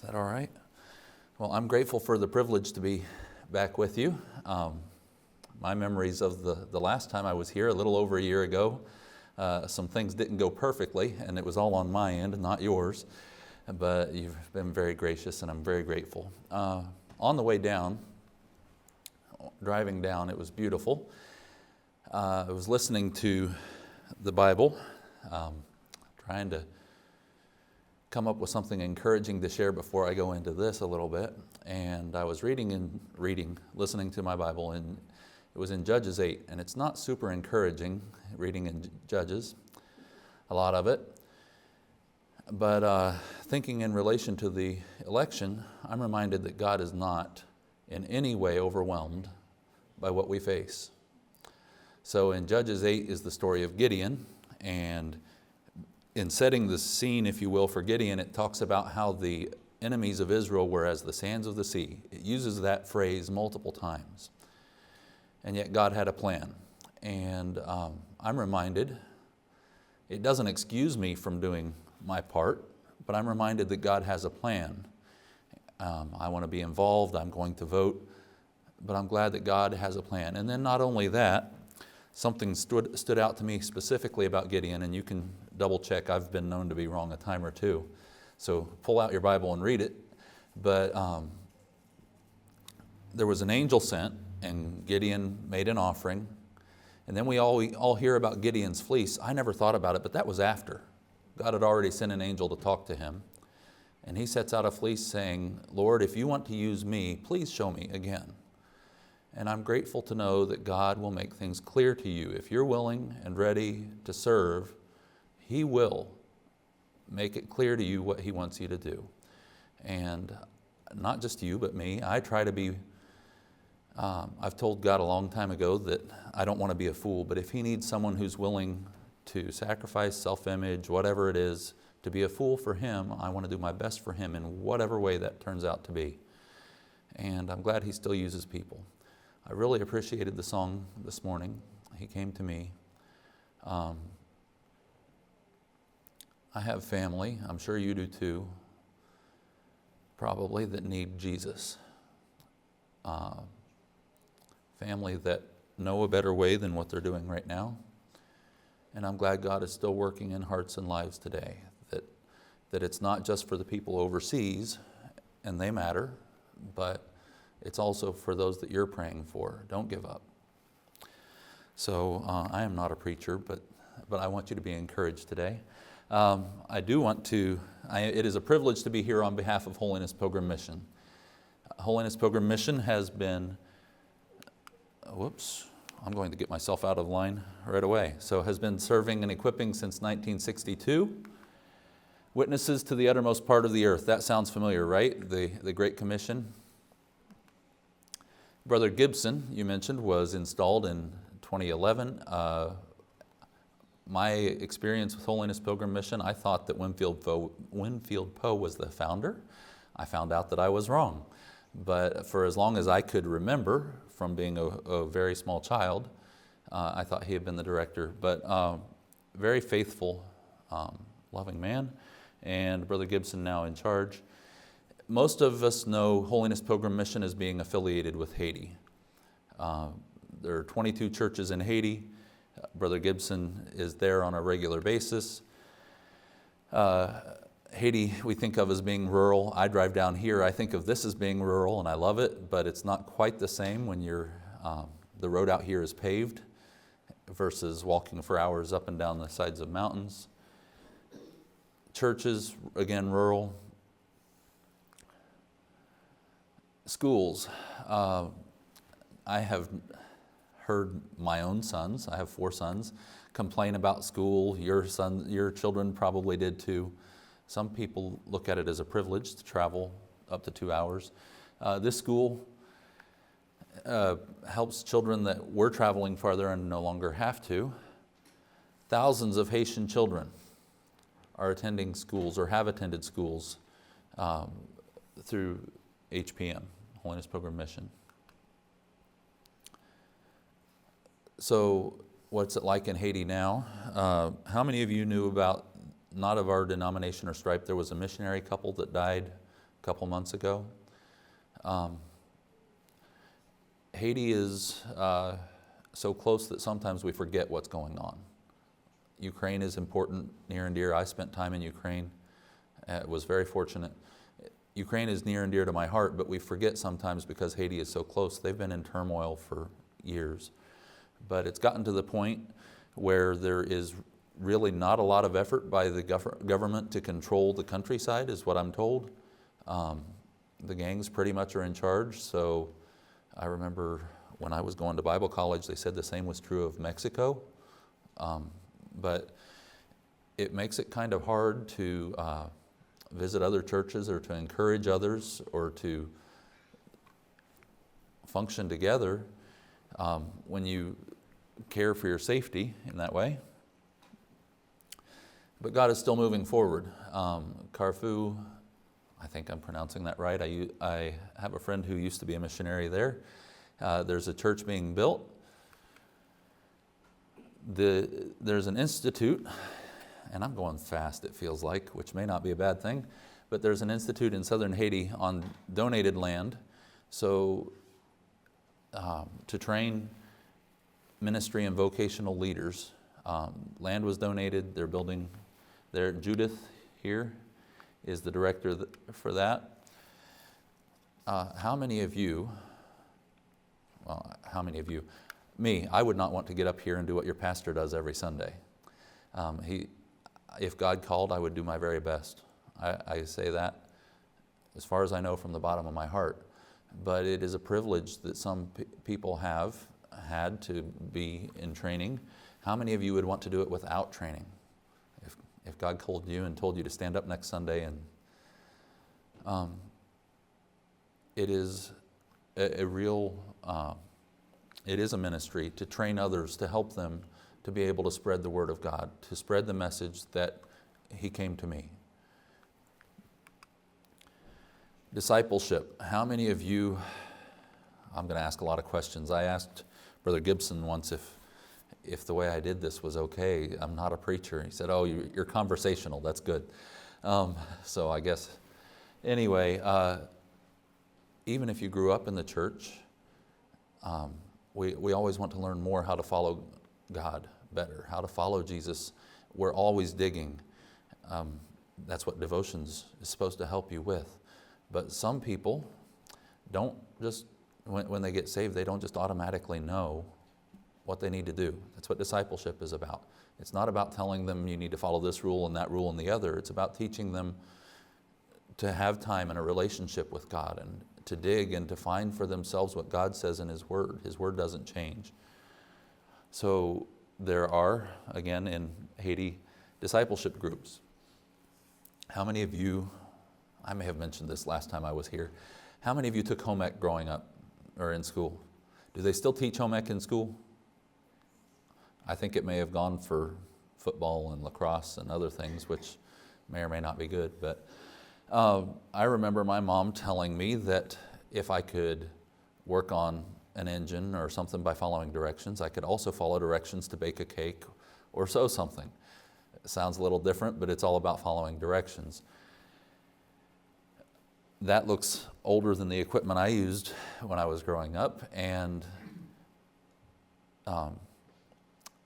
that all right? Well, I'm grateful for the privilege to be back with you. My memories of the last time I was here, a little over a year ago, some things didn't go perfectly, and it was all on my end, not yours. But you've been very gracious, and I'm very grateful. On the way down, driving down, it was beautiful. I was listening to the Bible, trying to come up with something encouraging to share before I go into this a little bit. And I was listening to my Bible, and it was in Judges 8. And it's not super encouraging reading in Judges, a lot of it. But thinking in relation to the election, I'm reminded that God is not in any way overwhelmed by what we face. So in Judges 8 is the story of Gideon, and in setting the scene, if you will, for Gideon, it talks about how the enemies of Israel were as the sands of the sea. It uses that phrase multiple times. And yet God had a plan. And I'm reminded, it doesn't excuse me from doing my part, but I'm reminded that God has a plan. I want to be involved, I'm going to vote, but I'm glad that God has a plan. And then not only that, something stood out to me specifically about Gideon, and you can double check. I've been known to be wrong a time or two. So pull out your Bible and read it. But there was an angel sent, and Gideon made an offering. And then we all hear about Gideon's fleece. I never thought about it, but that was after. God had already sent an angel to talk to him. And he sets out a fleece saying, Lord, if you want to use me, please show me again. And I'm grateful to know that God will make things clear to you. If you're willing and ready to serve, He will make it clear to you what He wants you to do. And not just you, but me. I try to be, I've told God a long time ago that I don't want to be a fool, but if He needs someone who's willing to sacrifice self-image, whatever it is, to be a fool for Him, I want to do my best for Him in whatever way that turns out to be. And I'm glad He still uses people. I really appreciated the song this morning, He Came to Me. I have family, I'm sure you do too, probably, that need Jesus. Family that know a better way than what they're doing right now. And I'm glad God is still working in hearts and lives today, that it's not just for the people overseas, and they matter, but it's also for those that you're praying for. Don't give up. So I am not a preacher, but I want you to be encouraged today. I do want to, it is a privilege to be here on behalf of Holiness Pilgrim Mission. Holiness Pilgrim Mission has been, I'm going to get myself out of line right away. So has been serving and equipping since 1962. Witnesses to the uttermost part of the earth. That sounds familiar, right? The Great Commission. Brother Gibson, you mentioned, was installed in 2011. My experience with Holiness Pilgrim Mission, I thought that Winfield Poe was the founder. I found out that I was wrong. But for as long as I could remember from being a very small child, I thought he had been the director. But very faithful, loving man, and Brother Gibson now in charge. Most of us know Holiness Pilgrim Mission as being affiliated with Haiti. There are 22 churches in Haiti. Brother Gibson is there on a regular basis. Haiti we think of as being rural. I drive down here, I think of this as being rural, and I love it, but it's not quite the same when the road out here is paved versus walking for hours up and down the sides of mountains. Churches, again, rural. Schools. I have heard my own sons, I have 4 sons, complain about school. Your children probably did too. Some people look at it as a privilege to travel up to 2 hours. This school helps children that were traveling farther and no longer have to. Thousands of Haitian children are attending schools or have attended schools through HPM, Holiness Pilgrim Mission. So what's it like in Haiti now? How many of you knew about, not of our denomination or stripe, there was a missionary couple that died a couple months ago. Haiti is so close that sometimes we forget what's going on. Ukraine is important, near and dear. I spent time in Ukraine. Was very fortunate. Ukraine is near and dear to my heart, but we forget sometimes because Haiti is so close. They've been in turmoil for years. But it's gotten to the point where there is really not a lot of effort by the government to control the countryside, is what I'm told. The gangs pretty much are in charge. So I remember when I was going to Bible college, they said the same was true of Mexico. But it makes it kind of hard to visit other churches or to encourage others or to function together when you care for your safety in that way. But God is still moving forward. Carrefour, I think I'm pronouncing that right. I have a friend who used to be a missionary there. There's a church being built. There's an institute, and I'm going fast it feels like, which may not be a bad thing, but there's an institute in southern Haiti on donated land, so to train ministry and vocational leaders. Land was donated, they're building there. Judith here is the director for that. How many of you, me, I would not want to get up here and do what your pastor does every Sunday. If God called, I would do my very best. I say that as far as I know from the bottom of my heart. But it is a privilege that some people have had to be in training. How many of you would want to do it without training? If God called you and told you to stand up next Sunday, and it is a real, it is a ministry to train others, to help them to be able to spread the word of God, to spread the message that He came to me. Discipleship. How many of you, I'm going to ask a lot of questions. I asked Brother Gibson once if the way I did this was okay. I'm not a preacher. He said, oh, you're conversational. That's good. So I guess, anyway, even if you grew up in the church, we always want to learn more how to follow God better, how to follow Jesus. We're always digging. That's what devotions is supposed to help you with. But some people don't just, when they get saved, they don't just automatically know what they need to do. That's what discipleship is about. It's not about telling them you need to follow this rule and that rule and the other. It's about teaching them to have time and a relationship with God and to dig and to find for themselves what God says in His Word. His Word doesn't change. So there are, again, in Haiti, discipleship groups. How many of you, I may have mentioned this last time I was here, how many of you took home ec growing up or in school? Do they still teach home ec in school? I think it may have gone for football and lacrosse and other things, which may or may not be good. But I remember my mom telling me that if I could work on an engine or something by following directions, I could also follow directions to bake a cake or sew something. It sounds a little different, but it's all about following directions. That looks older than the equipment I used when I was growing up, and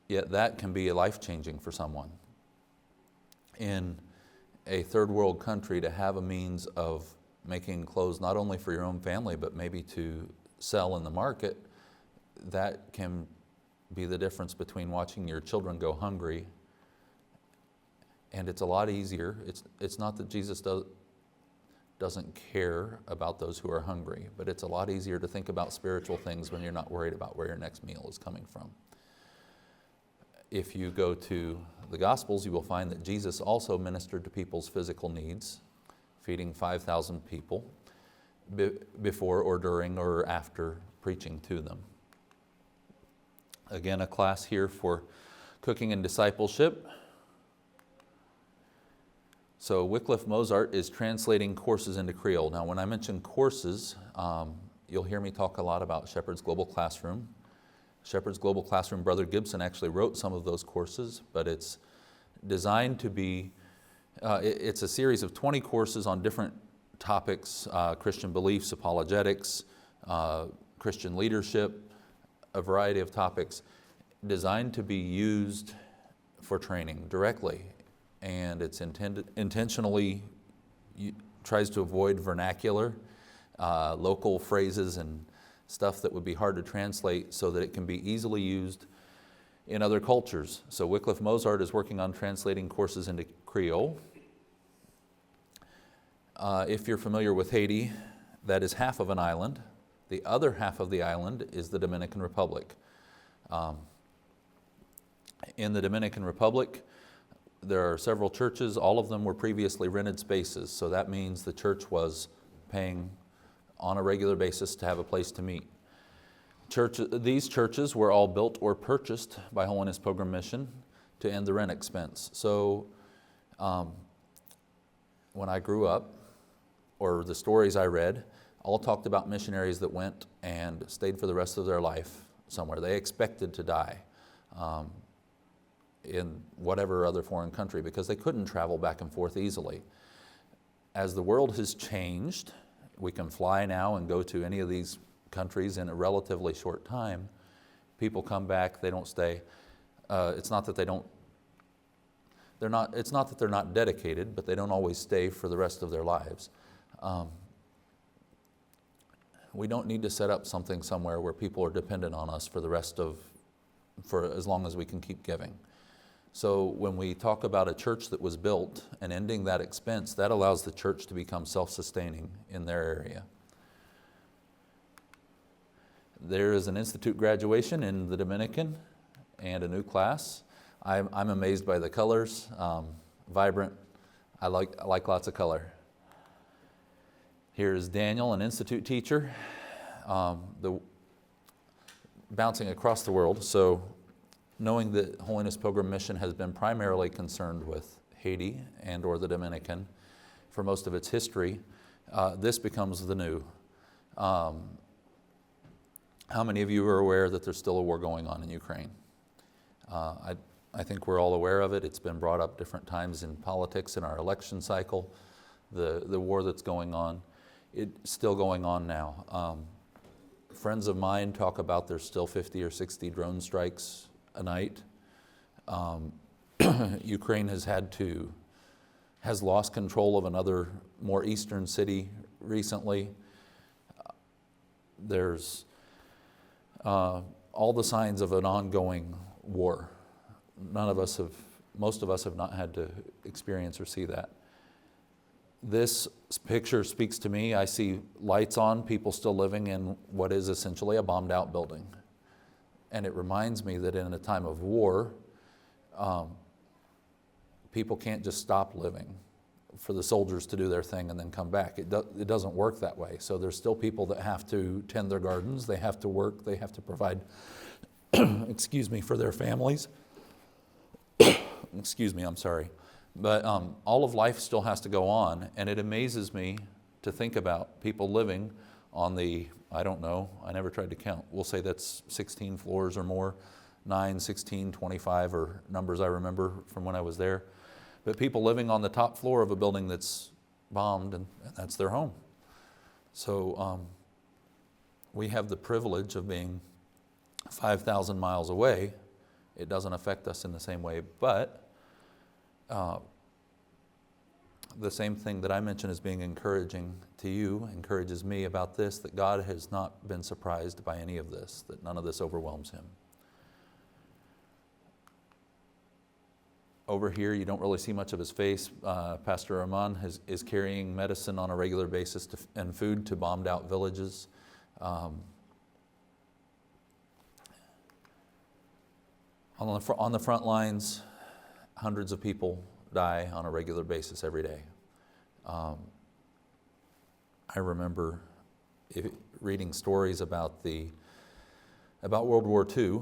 yet that can be life-changing for someone. In a third world country, to have a means of making clothes not only for your own family, but maybe to sell in the market, that can be the difference between watching your children go hungry. And it's a lot easier. It's not that Jesus doesn't care about those who are hungry, but it's a lot easier to think about spiritual things when you're not worried about where your next meal is coming from. If you go to the Gospels, you will find that Jesus also ministered to people's physical needs, feeding 5,000 people before or during or after preaching to them. Again, a class here for cooking and discipleship. So Wycliffe Mozart is translating courses into Creole. Now, when I mention courses, you'll hear me talk a lot about Shepherd's Global Classroom. Shepherd's Global Classroom, Brother Gibson actually wrote some of those courses, but it's designed to be, it's a series of 20 courses on different topics, Christian beliefs, apologetics, Christian leadership, a variety of topics designed to be used for training directly. And it's intentionally tries to avoid vernacular, local phrases and stuff that would be hard to translate so that it can be easily used in other cultures. So Wycliffe Mozart is working on translating courses into Creole. If you're familiar with Haiti, that is half of an island. The other half of the island is the Dominican Republic. In the Dominican Republic, there are several churches. All of them were previously rented spaces, so that means the church was paying on a regular basis to have a place to meet. These churches were all built or purchased by Holiness Pilgrim Mission to end the rent expense. So when I grew up, or the stories I read, all talked about missionaries that went and stayed for the rest of their life somewhere. They expected to die in whatever other foreign country because they couldn't travel back and forth easily. As the world has changed, we can fly now and go to any of these countries in a relatively short time. People come back, they don't stay. It's not that they're not dedicated, but they don't always stay for the rest of their lives. We don't need to set up something somewhere where people are dependent on us for as long as we can keep giving. So when we talk about a church that was built and ending that expense, that allows the church to become self-sustaining in their area. There is an institute graduation in the Dominican and a new class. I'm amazed by the colors, vibrant. I like lots of color. Here's Daniel, an institute teacher, bouncing across the world. So knowing that Holiness Pilgrim Mission has been primarily concerned with Haiti and or the Dominican for most of its history, this becomes the new. How many of you are aware that there's still a war going on in Ukraine? I think we're all aware of it. It's been brought up different times in politics in our election cycle, the war that's going on. It's still going on now. Friends of mine talk about there's still 50 or 60 drone strikes a night. Ukraine has lost control of another more eastern city recently. There's all the signs of an ongoing war. Most of us have not had to experience or see that. This picture speaks to me. I see lights on, people still living in what is essentially a bombed out building. And it reminds me that in a time of war, people can't just stop living for the soldiers to do their thing and then come back. It doesn't work that way. So there's still people that have to tend their gardens, they have to work, they have to provide, for their families. I'm sorry. But all of life still has to go on, and it amazes me to think about people living on the, I don't know, I never tried to count. We'll say that's 16 floors or more, 9, 16, 25 are numbers I remember from when I was there. But people living on the top floor of a building that's bombed, and that's their home. So we have the privilege of being 5,000 miles away. It doesn't affect us in the same way, but the same thing that I mentioned as being encouraging to you encourages me about this, that God has not been surprised by any of this, that none of this overwhelms him. Over here, you don't really see much of his face. Pastor Armand is carrying medicine on a regular basis and food to bombed out villages. On the front lines, hundreds of people die on a regular basis every day. I remember reading stories about World War II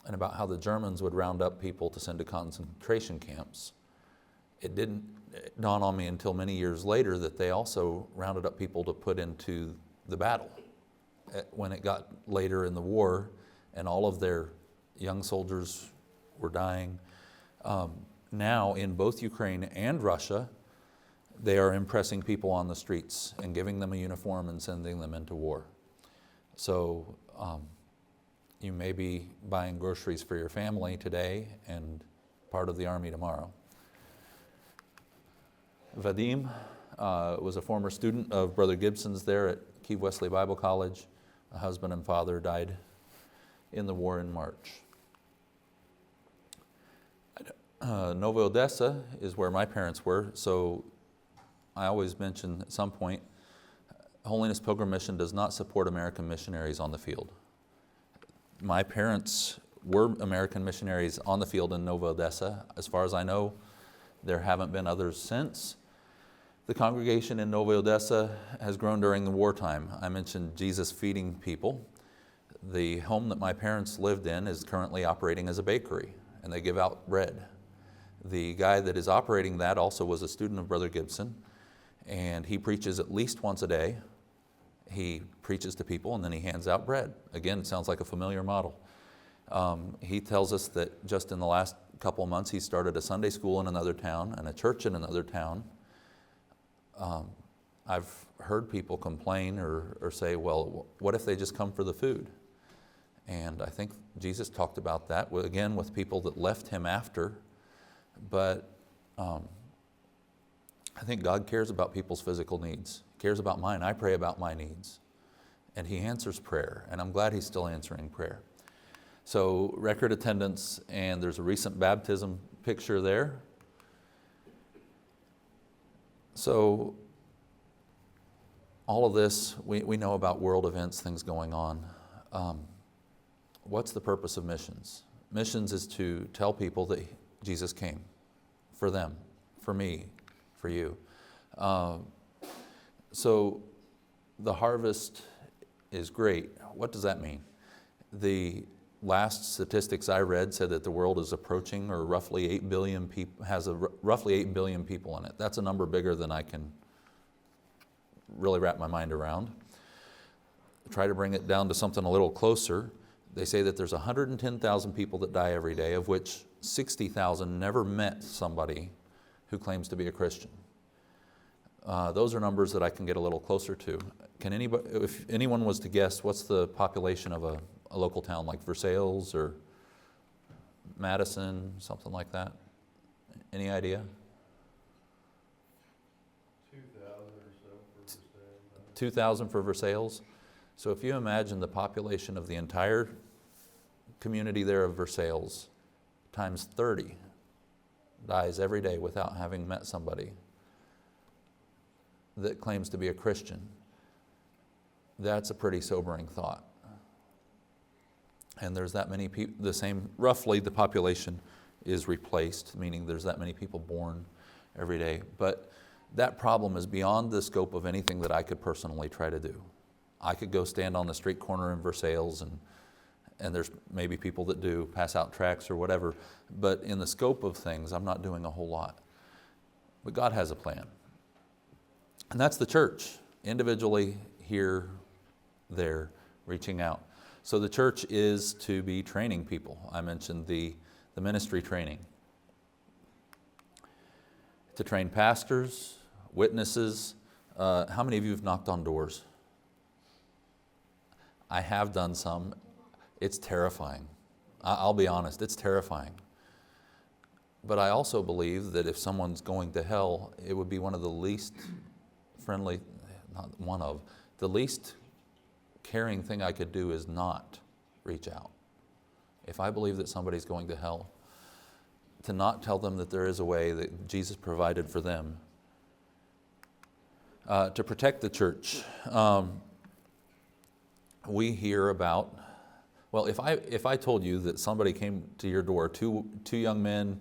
and about how the Germans would round up people to send to concentration camps. It didn't dawn on me until many years later that they also rounded up people to put into the battle. When it got later in the war and all of their young soldiers were dying. Now in both Ukraine and Russia, they are impressing people on the streets and giving them a uniform and sending them into war. So you may be buying groceries for your family today and part of the army tomorrow. Vadim was a former student of Brother Gibson's there at Kiev Wesley Bible College. A husband and father died in the war in March. Nova Odessa is where my parents were, so I always mention at some point, Holiness Pilgrim Mission does not support American missionaries on the field. My parents were American missionaries on the field in Nova Odessa. As far as I know, there haven't been others since. The congregation in Nova Odessa has grown during the wartime. I mentioned Jesus feeding people. The home that my parents lived in is currently operating as a bakery, and they give out bread. The guy that is operating that also was a student of Brother Gibson, and he preaches at least once a day. He preaches to people and then he hands out bread. Again, it sounds like a familiar model. He tells us that just in the last couple of months he started a Sunday school in another town and a church in another town. I've heard people complain or say, well, what if they just come for the food? And I think Jesus talked about that, again, with people that left him after. But I think God cares about people's physical needs. He cares about mine. I pray about my needs. And he answers prayer, and I'm glad he's still answering prayer. So record attendance, and there's a recent baptism picture there. So all of this, we know about world events, things going on. What's the purpose of missions? Missions is to tell people that Jesus came for them, for me, for you. So the harvest is great. What does that mean? The last statistics I read said that the world is approaching, or roughly 8 billion people, roughly 8 billion people in it. That's a number bigger than I can really wrap my mind around. Try to bring it down to something a little closer. They say that there's 110,000 people that die every day, of which 60,000 never met somebody who claims to be a Christian. Those are numbers that I can get a little closer to. Can anybody, if anyone was to guess, what's the population of a local town like Versailles or Madison, something like that? Any idea? 2,000 or so for Versailles. 2,000 for Versailles. So if you imagine the population of the entire community there of Versailles times 30 dies every day without having met somebody that claims to be a Christian, that's a pretty sobering thought. And there's that many people, roughly the population is replaced, meaning there's that many people born every day. But that problem is beyond the scope of anything that I could personally try to do. I could go stand on the street corner in Versailles, and there's maybe people that do pass out tracts or whatever, but in the scope of things, I'm not doing a whole lot. But God has a plan. And that's the church, individually, here, there, reaching out. So the church is to be training people. I mentioned the ministry training. To train pastors, witnesses. How many of you have knocked on doors? I have done some. It's terrifying. I'll be honest, it's terrifying. But I also believe that if someone's going to hell, it would be one of the least friendly, not one of, the least caring thing I could do is not reach out. If I believe that somebody's going to hell, to not tell them that there is a way that Jesus provided for them. To protect the church. We hear about, well, if I told you that somebody came to your door, two young men,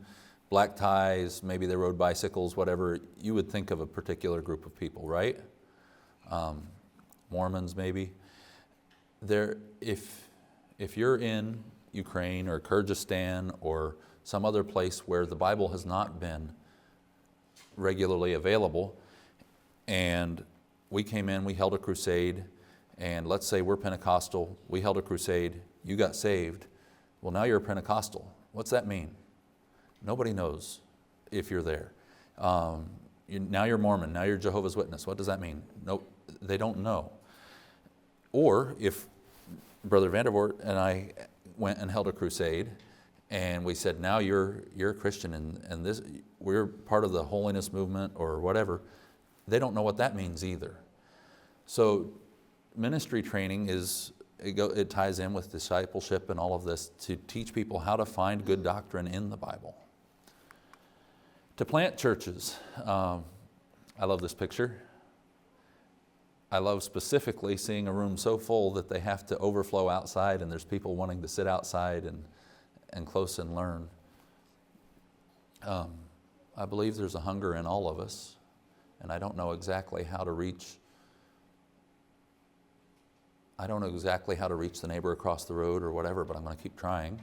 black ties, maybe they rode bicycles, whatever, you would think of a particular group of people, right? Mormons, maybe. If you're in Ukraine or Kyrgyzstan or some other place where the Bible has not been regularly available, and we came in, we held a crusade, and let's say we're Pentecostal, we held a crusade, you got saved, well, now you're a Pentecostal. What's that mean? Nobody knows if you're there. Now you're Mormon, now you're Jehovah's Witness. What does that mean? Nope, they don't know. Or if Brother Vandervoort and I went and held a crusade, and we said, now you're a Christian, and this, we're part of the holiness movement or whatever, they don't know what that means either. So ministry training it ties in with discipleship and all of this to teach people how to find good doctrine in the Bible. To plant churches, I love this picture. I love specifically seeing a room so full that they have to overflow outside, and there's people wanting to sit outside and close and learn. I believe there's a hunger in all of us, and I don't know exactly how to reach the neighbor across the road or whatever, but I'm going to keep trying.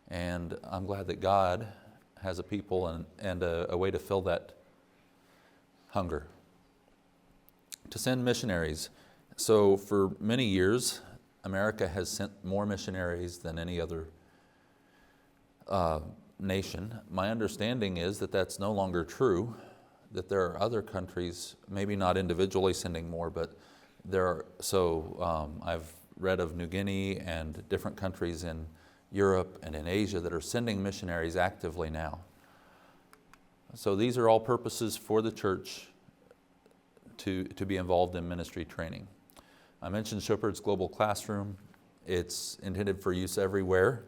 And I'm glad that God has a people and a way to fill that hunger. To send missionaries. So for many years, America has sent more missionaries than any other nation. My understanding is that that's no longer true, that there are other countries, maybe not individually sending more, but I've read of New Guinea and different countries in Europe and in Asia that are sending missionaries actively now. So these are all purposes for the church to be involved in ministry training. I mentioned Shepherd's Global Classroom. It's intended for use everywhere.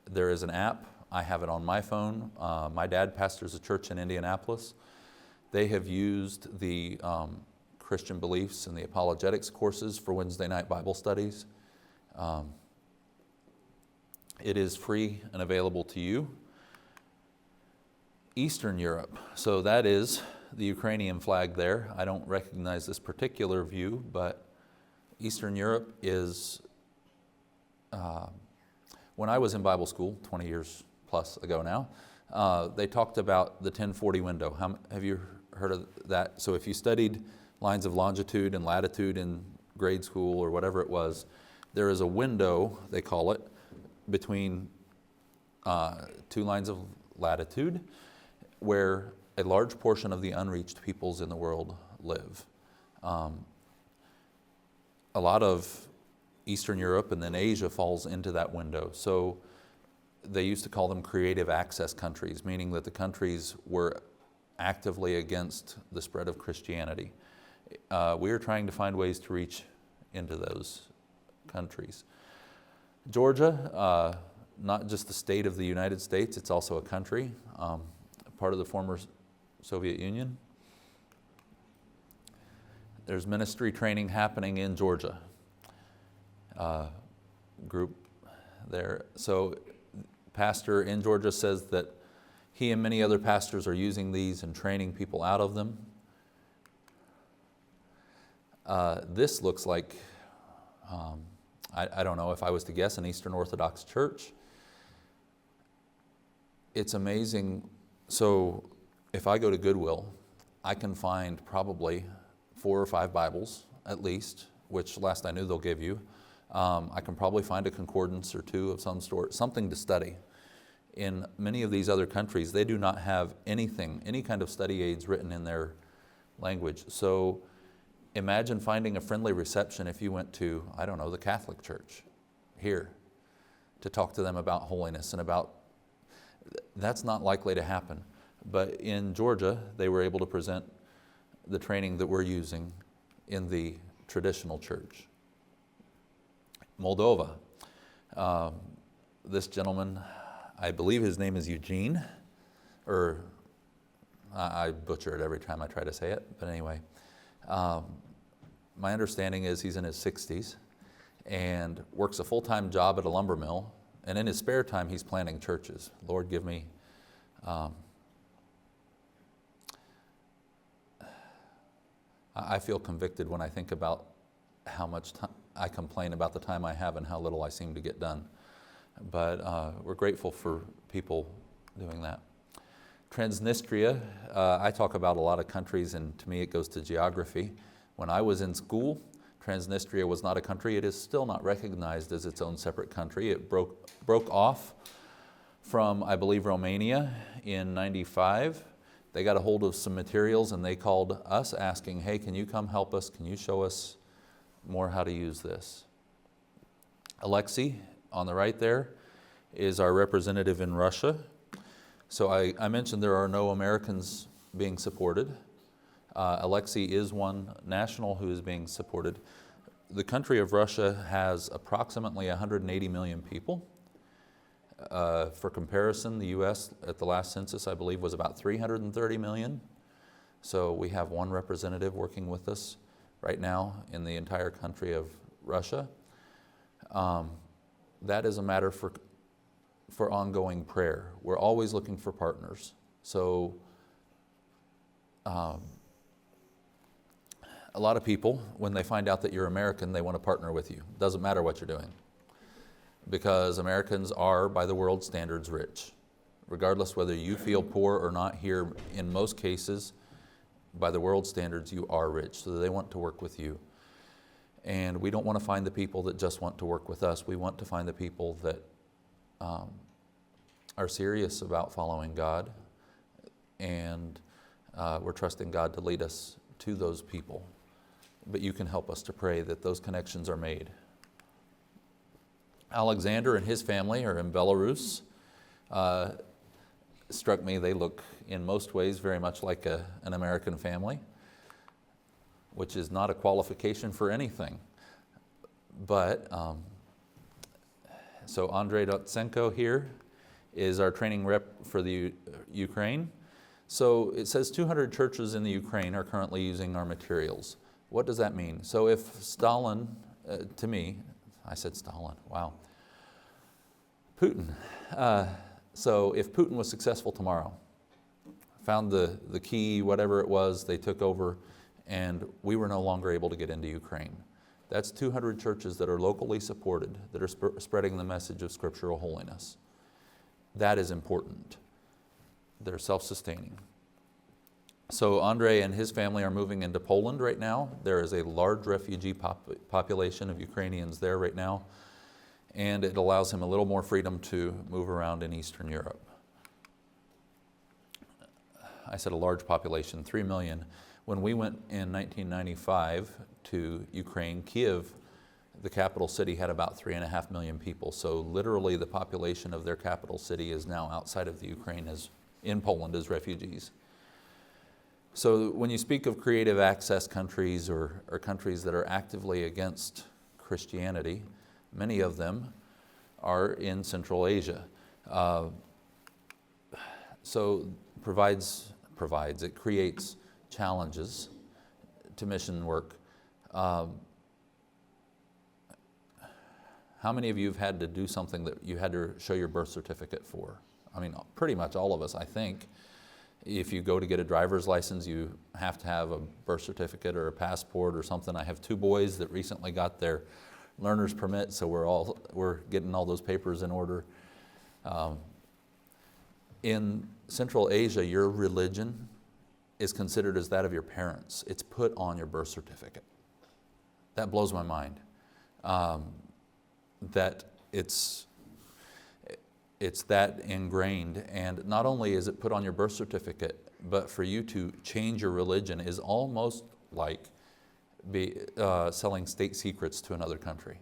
There is an app. I have it on my phone. My dad pastors a church in Indianapolis. They have used the Christian beliefs and the apologetics courses for Wednesday night Bible studies. It is free and available to you. Eastern Europe, so that is the Ukrainian flag there. I don't recognize this particular view, but Eastern Europe is, when I was in Bible school 20 years plus ago now, they talked about the 1040 window. Have you heard of that? So if you studied lines of longitude and latitude in grade school or whatever it was, there is a window, they call it, between two lines of latitude where a large portion of the unreached peoples in the world live. A lot of Eastern Europe and then Asia falls into that window. So they used to call them creative access countries, meaning that the countries were actively against the spread of Christianity. We are trying to find ways to reach into those countries. Georgia, not just the state of the United States, it's also a country, part of the former Soviet Union. There's ministry training happening in Georgia. Group there. So pastor in Georgia says that he and many other pastors are using these and training people out of them. This looks like, I don't know, if I was to guess, an Eastern Orthodox church. It's amazing. So if I go to Goodwill, I can find probably 4 or 5 Bibles at least, which last I knew they'll give you. I can probably find a concordance or 2 of some sort, something to study. In many of these other countries, they do not have anything, any kind of study aids written in their language. So imagine finding a friendly reception if you went to, I don't know, the Catholic Church here to talk to them about holiness and about, that's not likely to happen. But in Georgia, they were able to present the training that we're using in the traditional church. Moldova, this gentleman, I believe his name is Eugene, or I butcher it every time I try to say it, but anyway. My understanding is he's in his 60s and works a full-time job at a lumber mill, and in his spare time he's planting churches. Lord, give me I feel convicted when I think about how much time I complain about the time I have and how little I seem to get done. But we're grateful for people doing that. Transnistria, I talk about a lot of countries, and to me it goes to geography. When I was in school, Transnistria was not a country. It is still not recognized as its own separate country. It broke off from, I believe, Romania in '95. they got a hold of some materials and they called us asking, hey, can you come help us? Can you show us more how to use this? Alexei, on the right there, is our representative in Russia. So I mentioned there are no Americans being supported. Alexei is one national who is being supported. The country of Russia has approximately 180 million people. For comparison, the U.S. at the last census, I believe, was about 330 million. So we have one representative working with us right now in the entire country of Russia. That is a matter for ongoing prayer. We're always looking for partners. So a lot of people, when they find out that you're American, they want to partner with you. Doesn't matter what you're doing. Because Americans are, by the world standards, rich. Regardless whether you feel poor or not here, in most cases, by the world standards, you are rich. So they want to work with you. And we don't want to find the people that just want to work with us. We want to find the people that are serious about following God. And we're trusting God to lead us to those people. But you can help us to pray that those connections are made. Alexander and his family are in Belarus. Struck me, they look in most ways very much like an American family, which is not a qualification for anything. But, so Andrei Dotsenko here is our training rep for the Ukraine. So it says 200 churches in the Ukraine are currently using our materials. What does that mean? So if Stalin, to me, I said Stalin, wow. Putin. So if Putin was successful tomorrow, found the key, whatever it was, they took over, and we were no longer able to get into Ukraine. That's 200 churches that are locally supported, that are spreading the message of scriptural holiness. That is important. They're self-sustaining. So Andrei and his family are moving into Poland right now. There is a large refugee population of Ukrainians there right now, and it allows him a little more freedom to move around in Eastern Europe. I said a large population, 3 million. When we went in 1995 to Ukraine, Kiev, the capital city, had about 3.5 million people. So literally the population of their capital city is now outside of the Ukraine, in Poland, as refugees. So when you speak of creative access countries or countries that are actively against Christianity, many of them are in Central Asia. So it creates challenges to mission work. How many of you have had to do something that you had to show your birth certificate for? I mean, pretty much all of us, I think. If you go to get a driver's license, you have to have a birth certificate or a passport or something. I have 2 boys that recently got their learner's permit, so we're getting all those papers in order. In Central Asia, your religion is considered as that of your parents. It's put on your birth certificate. That blows my mind. That it's that ingrained, and not only is it put on your birth certificate, but for you to change your religion is almost like selling state secrets to another country.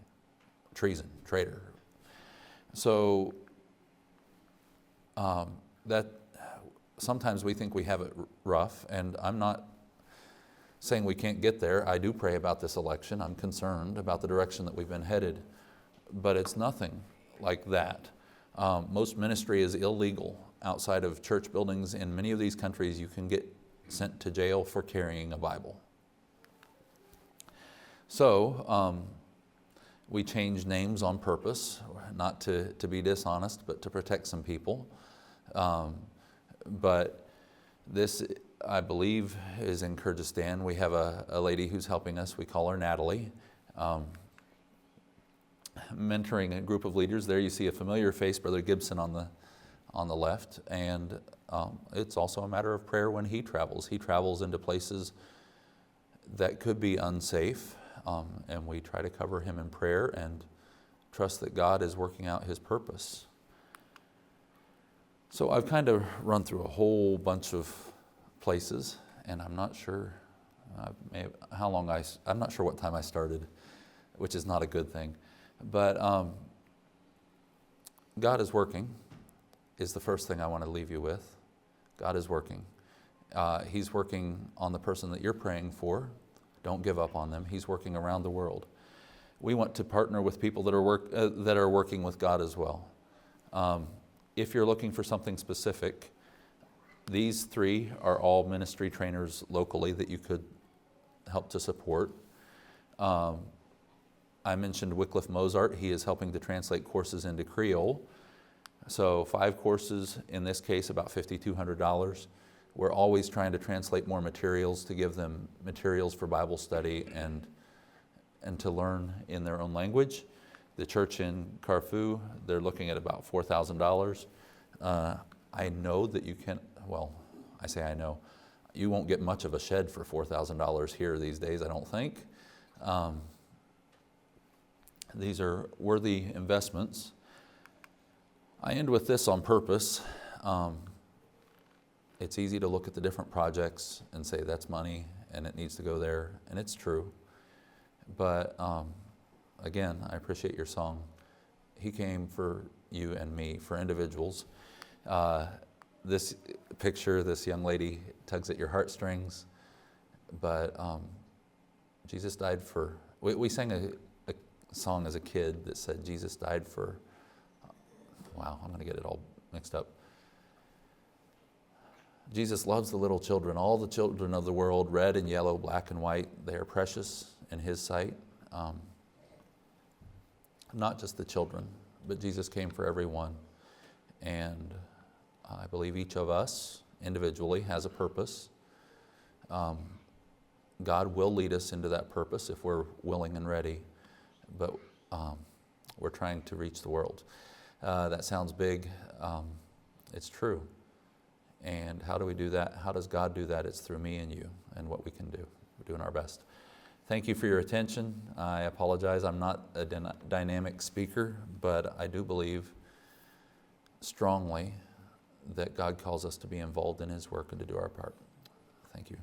Treason, traitor. So that sometimes we think we have it rough, and I'm not saying we can't get there. I do pray about this election. I'm concerned about the direction that we've been headed, but it's nothing like that. Most ministry is illegal outside of church buildings. In many of these countries, you can get sent to jail for carrying a Bible. So we change names on purpose, not to be dishonest, but to protect some people. But this, I believe, is in Kyrgyzstan. We have a lady who's helping us. We call her Natalie. Mentoring a group of leaders. There you see a familiar face, Brother Gibson on the left, and it's also a matter of prayer when he travels. He travels into places that could be unsafe, and we try to cover him in prayer and trust that God is working out His purpose. So I've kind of run through a whole bunch of places, and I'm not sure I'm not sure what time I started, which is not a good thing. But God is working is the first thing I want to leave you with. God is working. He's working on the person that you're praying for. Don't give up on them. He's working around the world. We want to partner with people that are working with God as well. If you're looking for something specific, these 3 are all ministry trainers locally that you could help to support. I mentioned Wycliffe Mozart. He is helping to translate courses into Creole. So 5 courses, in this case about $5,200. We're always trying to translate more materials to give them materials for Bible study and to learn in their own language. The church in Carrefour, they're looking at about $4,000. I know that you can, well, I say I know, you won't get much of a shed for $4,000 here these days, I don't think. These are worthy investments. I end with this on purpose. It's easy to look at the different projects and say that's money and it needs to go there, and it's true. But again, I appreciate your song. He came for you and me, for individuals. This picture, this young lady tugs at your heartstrings, but Jesus died for, we sang a song as a kid that said Jesus died for, wow, I'm going to get it all mixed up. Jesus loves the little children, all the children of the world, red and yellow, black and white. They are precious in His sight. Not just the children, but Jesus came for everyone. And I believe each of us individually has a purpose. God will lead us into that purpose if we're willing and ready. But we're trying to reach the world. That sounds big. It's true. And how do we do that? How does God do that? It's through me and you and what we can do. We're doing our best. Thank you for your attention. I apologize. I'm not a dynamic speaker, but I do believe strongly that God calls us to be involved in His work and to do our part. Thank you.